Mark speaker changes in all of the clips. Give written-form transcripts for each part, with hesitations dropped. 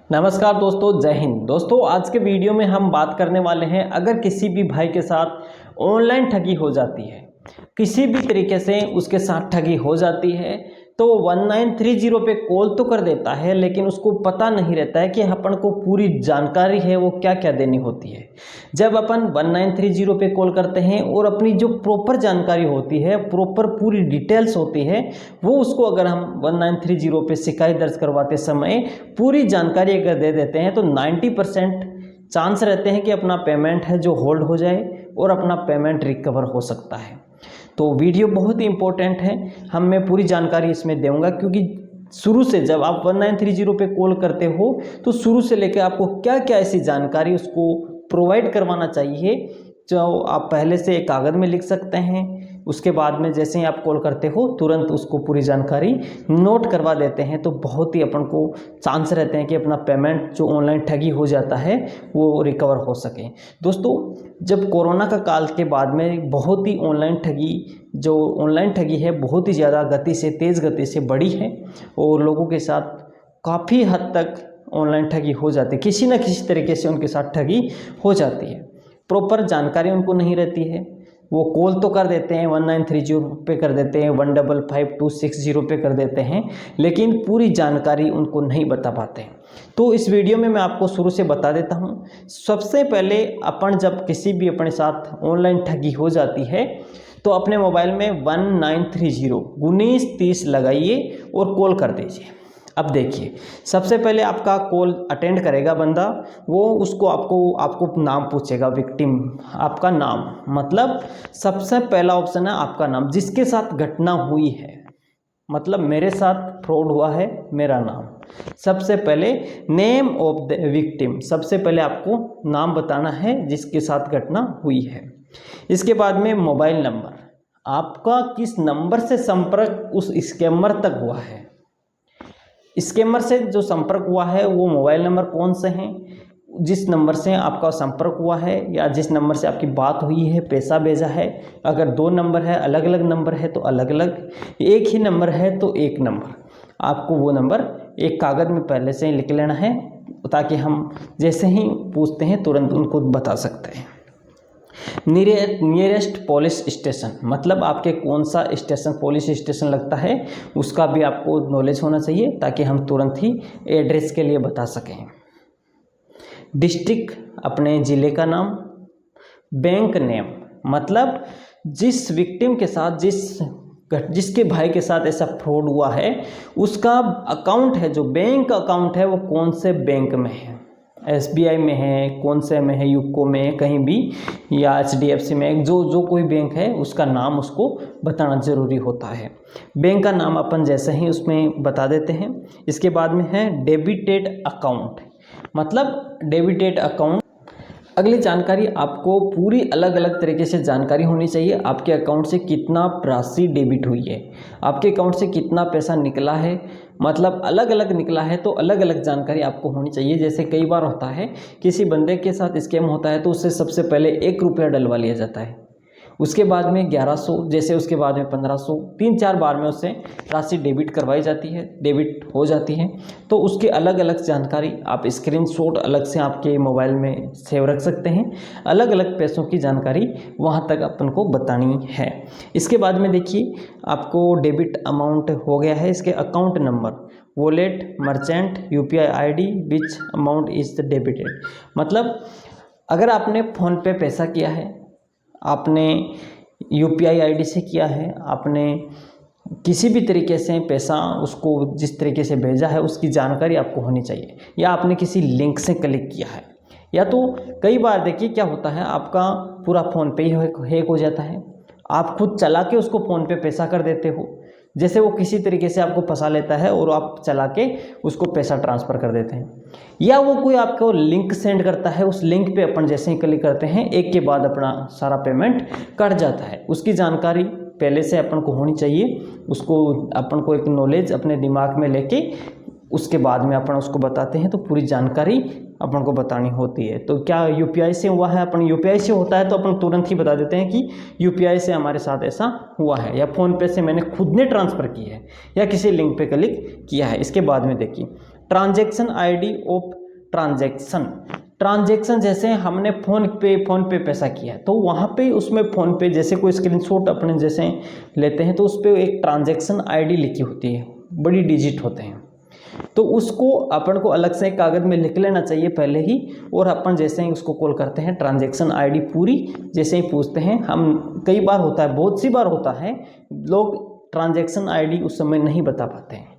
Speaker 1: नमस्कार दोस्तों, जय हिंद। दोस्तों, आज के वीडियो में हम बात करने वाले हैं, अगर किसी भी भाई के साथ ऑनलाइन ठगी हो जाती है, किसी भी तरीके से उसके साथ ठगी हो जाती है, तो 1930 पे कॉल तो कर देता है, लेकिन उसको पता नहीं रहता है कि अपन को पूरी जानकारी है वो क्या क्या देनी होती है। जब अपन 1930 पे कॉल करते हैं और अपनी जो प्रॉपर जानकारी होती है, प्रॉपर पूरी डिटेल्स होती है, वो उसको अगर हम 1930 पे शिकायत दर्ज करवाते समय पूरी जानकारी अगर दे देते हैं तो 90% चांस रहते हैं कि अपना पेमेंट है जो होल्ड हो जाए और अपना पेमेंट रिकवर हो सकता है। तो वीडियो बहुत ही इंपॉर्टेंट है, मैं पूरी जानकारी इसमें दूंगा, क्योंकि शुरू से जब आप 1930 पे कॉल करते हो तो शुरू से लेकर आपको क्या क्या ऐसी जानकारी उसको प्रोवाइड करवाना चाहिए, जो आप पहले से एक कागज़ में लिख सकते हैं। उसके बाद में जैसे ही आप कॉल करते हो तुरंत उसको पूरी जानकारी नोट करवा देते हैं, तो बहुत ही अपन को चांस रहते हैं कि अपना पेमेंट जो ऑनलाइन ठगी हो जाता है वो रिकवर हो सके। दोस्तों, जब कोरोना का काल के बाद में बहुत ही ऑनलाइन ठगी है बहुत ही ज़्यादा तेज़ गति से बढ़ी है और लोगों के साथ काफ़ी हद तक ऑनलाइन ठगी हो जाती है, किसी न किसी तरीके से उनके साथ ठगी हो जाती है। प्रॉपर जानकारी उनको नहीं रहती है, वो कॉल तो कर देते हैं 1930 पे कर देते हैं, 155260 पे कर देते हैं, लेकिन पूरी जानकारी उनको नहीं बता पाते हैं। तो इस वीडियो में मैं आपको शुरू से बता देता हूँ। सबसे पहले अपन जब किसी भी अपने साथ ऑनलाइन ठगी हो जाती है तो अपने मोबाइल में 1930 लगाइए और कॉल कर दीजिए। अब देखिए, सबसे पहले आपका कॉल अटेंड करेगा बंदा, वो उसको आपको नाम पूछेगा, विक्टिम आपका नाम, मतलब सबसे पहला ऑप्शन है आपका नाम, जिसके साथ घटना हुई है, मतलब मेरे साथ फ्रॉड हुआ है, मेरा नाम। सबसे पहले नेम ऑफ द विक्टिम, सबसे पहले आपको नाम बताना है जिसके साथ घटना हुई है। इसके बाद में मोबाइल नंबर, आपका किस नंबर से संपर्क उस स्कैमर तक हुआ है, स्कैमर से जो संपर्क हुआ है वो मोबाइल नंबर कौन से हैं, जिस नंबर से आपका संपर्क हुआ है या जिस नंबर से आपकी बात हुई है, पैसा भेजा है। अगर 2 नंबर है, अलग अलग नंबर है तो अलग अलग, एक ही नंबर है तो एक नंबर, आपको वो नंबर एक कागज़ में पहले से ही लिख लेना है, ताकि हम जैसे ही पूछते हैं तुरंत उनको बता सकते हैं। नियरेस्ट पुलिस स्टेशन, मतलब आपके कौन सा स्टेशन पुलिस स्टेशन लगता है उसका भी आपको नॉलेज होना चाहिए, ताकि हम तुरंत ही एड्रेस के लिए बता सकें। डिस्ट्रिक्ट, अपने ज़िले का नाम। बैंक नेम, मतलब जिस विक्टिम के साथ जिसके भाई के साथ ऐसा फ्रॉड हुआ है उसका अकाउंट है, जो बैंक अकाउंट है वो कौन से बैंक में है, SBI में है, कौन से में है, यूको में है, कहीं भी, या HDFC में, जो कोई बैंक है उसका नाम उसको बताना ज़रूरी होता है। बैंक का नाम अपन जैसे ही उसमें बता देते हैं। इसके बाद में है डेबिटेड अकाउंट, मतलब डेबिटेड अकाउंट। अगली जानकारी आपको पूरी अलग अलग तरीके से जानकारी होनी चाहिए, आपके अकाउंट से कितना राशि डेबिट हुई है, आपके अकाउंट से कितना पैसा निकला है, मतलब अलग अलग निकला है तो अलग अलग जानकारी आपको होनी चाहिए। जैसे कई बार होता है किसी बंदे के साथ स्कैम होता है तो उससे सबसे पहले 1 रुपया डलवा लिया जाता है, उसके बाद में 1100, जैसे उसके बाद में 1500, 3-4 बार में उससे राशि डेबिट करवाई जाती है, डेबिट हो जाती है। तो उसके अलग अलग जानकारी आप स्क्रीनशॉट अलग से आपके मोबाइल में सेव रख सकते हैं, अलग अलग पैसों की जानकारी वहाँ तक अपन को बतानी है। इसके बाद में देखिए, आपको डेबिट अमाउंट हो गया है, इसके account number, wallet, merchant, UPI ID which amount is the debited, मतलब अगर आपने फ़ोन पे पैसा किया है, आपने UPI ID से किया है, आपने किसी भी तरीके से पैसा उसको जिस तरीके से भेजा है उसकी जानकारी आपको होनी चाहिए, या आपने किसी लिंक से क्लिक किया है, या तो कई बार देखिए क्या होता है, आपका पूरा फ़ोन पे ही हैक हो जाता है, आप खुद चला के उसको फ़ोन पे पैसा कर देते हो, जैसे वो किसी तरीके से आपको फंसा लेता है और आप चला के उसको पैसा ट्रांसफ़र कर देते हैं, या वो कोई आपको लिंक सेंड करता है, उस लिंक पे अपन जैसे ही क्लिक करते हैं एक के बाद अपना सारा पेमेंट कट जाता है। उसकी जानकारी पहले से अपन को होनी चाहिए, उसको अपन को एक नॉलेज अपने दिमाग में लेके उसके बाद में अपन उसको बताते हैं, तो पूरी जानकारी अपन को बतानी होती है। तो क्या UPI से हुआ है, अपन UPI से होता है तो अपन तुरंत ही बता देते हैं कि UPI से हमारे साथ ऐसा हुआ है, या फ़ोन पे से मैंने खुद ने ट्रांसफ़र की है, या किसी लिंक पे क्लिक किया है। इसके बाद में देखिए, ट्रांजैक्शन आईडी ऑफ ट्रांजैक्शन जैसे हमने फ़ोन पे पैसा किया है तो वहाँ पे उसमें फ़ोन पे जैसे कोई स्क्रीनशॉट अपने जैसे लेते हैं तो उस पर एक ट्रांजैक्शन आईडी लिखी होती है, बड़ी डिजिट होते हैं, तो उसको अपन को अलग से कागज़ में लिख लेना चाहिए पहले ही। और अपन जैसे ही उसको कॉल करते हैं ट्रांजैक्शन आईडी पूरी जैसे ही पूछते हैं हम, कई बार होता है, बहुत सी बार होता है लोग ट्रांजैक्शन आईडी उस समय नहीं बता पाते हैं,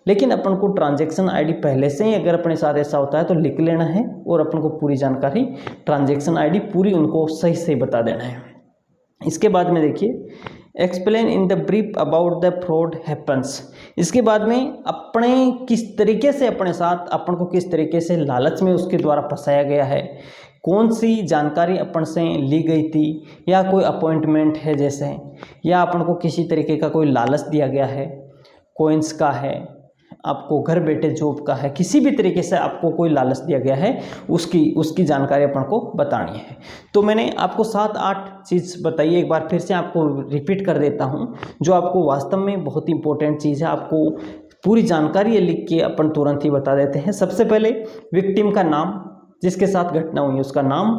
Speaker 1: लेकिन अपन को ट्रांजैक्शन आईडी पहले से ही अगर अपने साथ ऐसा होता है तो लिख लेना है और अपन को पूरी जानकारी ट्रांजैक्शन आईडी पूरी उनको सही सही बता देना है। इसके बाद में देखिए explain in the brief about the fraud happens. इसके बाद में अपने किस तरीके से अपने साथ अपन को किस तरीके से लालच में उसके द्वारा फंसाया गया है, कौन सी जानकारी अपन से ली गई थी, या कोई अपॉइंटमेंट है जैसे, या अपन को किसी तरीके का कोई लालच दिया गया है, कॉइन्स का है, आपको घर बैठे जॉब का है, किसी भी तरीके से आपको कोई लालच दिया गया है उसकी जानकारी अपन को बतानी है। तो मैंने आपको 7-8 चीज़ बताई, एक बार फिर से आपको रिपीट कर देता हूँ जो आपको वास्तव में बहुत इंपॉर्टेंट चीज़ है, आपको पूरी जानकारी ये लिख के अपन तुरंत ही बता देते हैं। सबसे पहले विक्टिम का नाम, जिसके साथ घटना हुई है उसका नाम,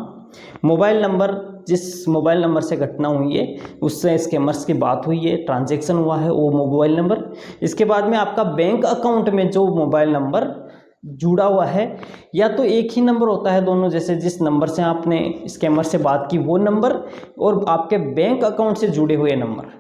Speaker 1: मोबाइल नंबर, जिस मोबाइल नंबर से घटना हुई है उससे स्कैमर्स की बात हुई है, ट्रांजैक्शन हुआ है वो मोबाइल नंबर। इसके बाद में आपका बैंक अकाउंट में जो मोबाइल नंबर जुड़ा हुआ है, या तो एक ही नंबर होता है दोनों, जैसे जिस नंबर से आपने स्कैमर से बात की वो नंबर, और आपके बैंक अकाउंट से जुड़े हुए नंबर।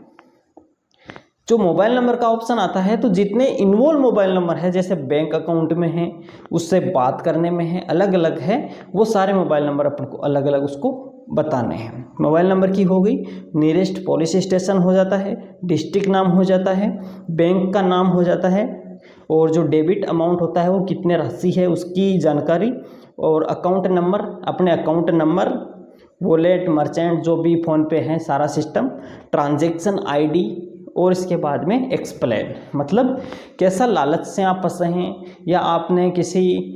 Speaker 1: जो मोबाइल नंबर का ऑप्शन आता है तो जितने इन्वॉल्व मोबाइल नंबर है, जैसे बैंक अकाउंट में है, उससे बात करने में है, अलग अलग है, वो सारे मोबाइल नंबर अपन को अलग अलग उसको बताने हैं। मोबाइल नंबर की हो गई, नियरेस्ट पुलिस स्टेशन हो जाता है, डिस्ट्रिक्ट नाम हो जाता है, बैंक का नाम हो जाता है, और जो डेबिट अमाउंट होता है वो कितने राशि है उसकी जानकारी, और अकाउंट नंबर, अपने अकाउंट नंबर, वॉलेट, मर्चेंट जो भी फ़ोन पे है सारा सिस्टम, ट्रांजैक्शन आईडी, और इसके बाद में एक्सप्लेन, मतलब कैसा लालच से आप फंसे हैं या आपने किसी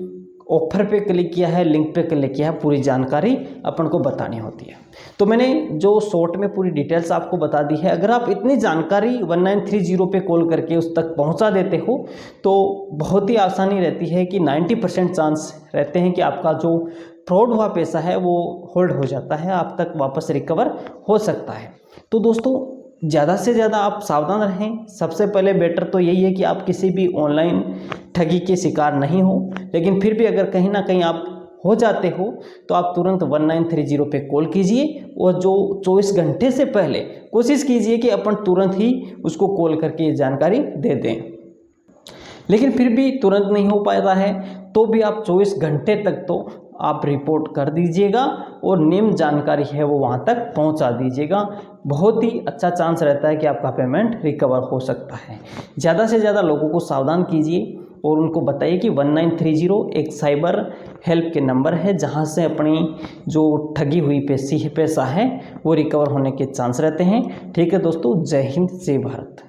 Speaker 1: ऑफर पे क्लिक किया है, लिंक पे क्लिक किया है, पूरी जानकारी अपन को बतानी होती है। तो मैंने जो शॉर्ट में पूरी डिटेल्स आपको बता दी है। अगर आप इतनी जानकारी 1930 पे कॉल करके उस तक पहुंचा देते हो तो बहुत ही आसानी रहती है कि 90% चांस रहते हैं कि आपका जो फ्रॉड हुआ पैसा है वो होल्ड हो जाता है, आप तक वापस रिकवर हो सकता है। तो दोस्तों ज़्यादा से ज़्यादा आप सावधान रहें। सबसे पहले बेटर तो यही है कि आप किसी भी ऑनलाइन ठगी के शिकार नहीं हो, लेकिन फिर भी अगर कहीं ना कहीं आप हो जाते हो तो आप तुरंत 1930 पे कॉल कीजिए, और जो 24 घंटे से पहले कोशिश कीजिए कि अपन तुरंत ही उसको कॉल करके ये जानकारी दे दें। लेकिन फिर भी तुरंत नहीं हो पाता है तो भी आप 24 घंटे तक तो आप रिपोर्ट कर दीजिएगा और निम्न जानकारी है वो वहाँ तक पहुँचा दीजिएगा। बहुत ही अच्छा चांस रहता है कि आपका पेमेंट रिकवर हो सकता है। ज़्यादा से ज़्यादा लोगों को सावधान कीजिए और उनको बताइए कि 1930 एक साइबर हेल्प के नंबर है जहाँ से अपनी जो ठगी हुई पैसा है वो रिकवर होने के चांस रहते हैं। ठीक है दोस्तों, जय हिंद, जय भारत।